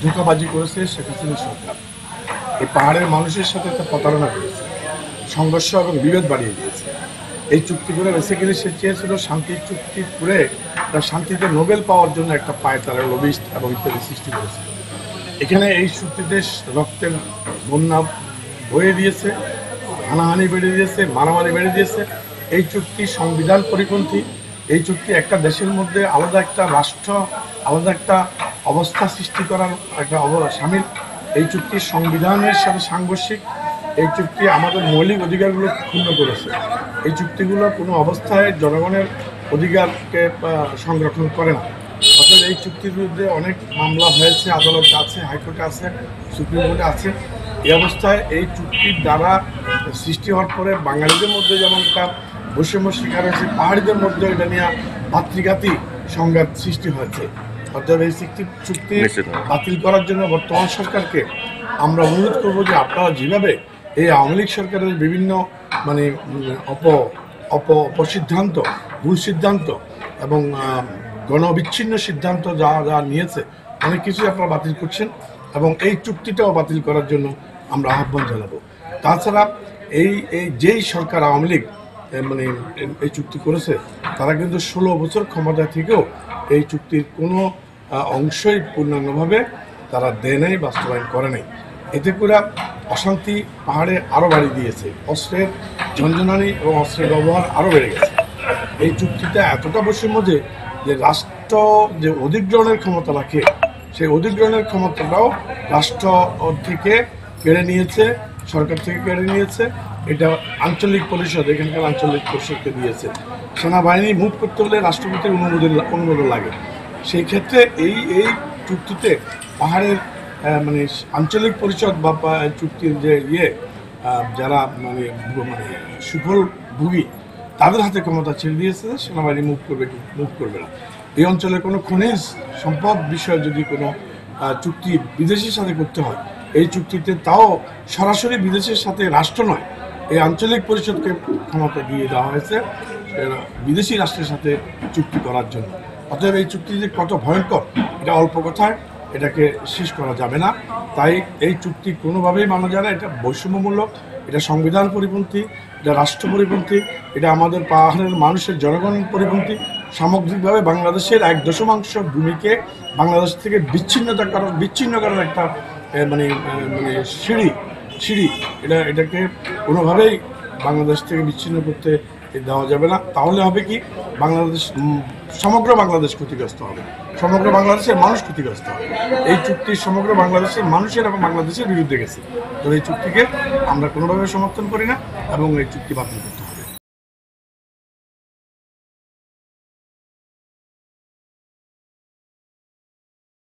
ধোঁকাবাজি করেছে শেখ হাসিনা সরকার। এই পাহাড়ের মানুষের সাথে একটা প্রতারণা করেছে, সংঘর্ষ এবং বিভেদ বাড়িয়ে দিয়েছে। এই চুক্তি করে বেসিক্যালি সে চেয়েছিল শান্তির চুক্তি করে তার শান্তিতে নোবেল পাওয়ার জন্য একটা পায় তারা লবিস্ট এবং ইত্যাদি সৃষ্টি করেছে। এখানে এই চুক্তিতে রক্তের বন্যা বয়ে দিয়েছে, হানাহানি বেড়ে দিয়েছে, মারামারি বেড়ে দিয়েছে। এই চুক্তি সংবিধান পরিপন্থী। এই চুক্তি একটা দেশের মধ্যে আলাদা একটা রাষ্ট্র, আলাদা একটা অবস্থা সৃষ্টি করার একটা সামিল। এই চুক্তি সংবিধানের সাথে সাংঘর্ষিক। এই চুক্তি আমাদের মৌলিক অধিকারগুলো ক্ষুণ্ণ করেছে। এই চুক্তিগুলো কোনো অবস্থায় জনগণের অধিকারকে সংরক্ষণ করে না। অর্থাৎ এই চুক্তির বিরুদ্ধে অনেক মামলা হয়েছে, আদালতে আছে, হাইকোর্টে আছে, সুপ্রিম কোর্টে আছে। এই অবস্থায় এই চুক্তির দ্বারা সৃষ্টি হওয়ার পরে বাঙালিদের মধ্যে যেমন একটা বৈষম্য শিকার হয়েছে, পাহাড়িদের মধ্যে এটা নিয়ে ভাতৃঘাতী সংঘাত সৃষ্টি হয়েছে। অর্থাৎ এই চুক্তি বাতিল করার জন্য বর্তমান সরকারকে আমরা অনুরোধ করবো যে আপনারা যেভাবে এই আওয়ামী লীগ সরকারের বিভিন্ন মানে অপসিদ্ধান্ত, ভুল সিদ্ধান্ত এবং গণবিচ্ছিন্ন সিদ্ধান্ত যা নিয়েছে, অনেক কিছুই আপনারা বাতিল করছেন এবং এই চুক্তিটাও বাতিল করার জন্য আমরা আহ্বান জানাবো। তাছাড়া এই যেই সরকার আওয়ামী লীগ মানে এই চুক্তি করেছে, তারা কিন্তু 16 বছর ক্ষমতা থেকেও এই চুক্তির কোনো অংশই পূর্ণাঙ্গভাবে তারা দেয় নাই, বাস্তবায়ন করে নাই। এতে করে অশান্তি পাহাড়ে আরও বাড়িয়ে দিয়েছে, অস্ত্রের ঝঞ্ঝনানি এবং অস্ত্রের ব্যবহার আরও বেড়ে গেছে। এই চুক্তিতে এতটা বৈষম্য যে রাষ্ট্র যে অধিগ্রহণের ক্ষমতা রাখে, সেই অধিগ্রহণের ক্ষমতাটাও রাষ্ট্র থেকে কেড়ে নিয়েছে, সরকার থেকে কেড়ে নিয়েছে। এটা আঞ্চলিক পরিষদ, এখানকার আঞ্চলিক পরিষদকে দিয়েছে। সেনাবাহিনী মুভ করতে হলে রাষ্ট্রপতির অনুমোদন লাগে। সেই ক্ষেত্রে এই চুক্তিতে পাহাড়ের মানে আঞ্চলিক পরিষদ বা চুক্তির যে যারা মানে সুফল ভোগী, তাদের হাতে ক্ষমতা ছেড়ে দিয়েছে। সেনাবাহিনী মুভ করবে না। এই অঞ্চলে কোনো খনিজ সম্পদ বিষয়ে যদি কোনো চুক্তি বিদেশের সাথে করতে হয়, এই চুক্তিতে তাও সরাসরি বিদেশের সাথে রাষ্ট্র নয়, এই আঞ্চলিক পরিষদকে ক্ষমতা দিয়ে দেওয়া হয়েছে বিদেশি রাষ্ট্রের সাথে চুক্তি করার জন্য। অতএব এই চুক্তি যে কত ভয়ঙ্কর, এটা অল্প কথায় এটাকে শেষ করা যাবে না। তাই এই চুক্তি কোনোভাবেই মানা যায় না। এটা বৈষম্যমূলক, এটা সংবিধান পরিপন্থী, এটা রাষ্ট্র পরিপন্থী, এটা আমাদের পাহাড়ের মানুষের জনগণ পরিপন্থী। সামগ্রিকভাবে বাংলাদেশের 1/10 ভূমিকে বাংলাদেশ থেকে বিচ্ছিন্ন করার একটা মানে সিঁড়ি এটাকে কোনোভাবেই বাংলাদেশ থেকে বিচ্ছিন্ন করতে দেওয়া যাবে না। তাহলে হবে কি, সমগ্র বাংলাদেশ ক্ষতিগ্রস্ত হবে, সমগ্র বাংলাদেশের মানুষ ক্ষতিগ্রস্ত হবে। এই চুক্তি সমগ্র বাংলাদেশের মানুষের এবং বাংলাদেশের বিরুদ্ধে গেছে। তো এই চুক্তিকে আমরা কোনোভাবে সমর্থন করি না এবং এই চুক্তি বাতিল করতে হবে।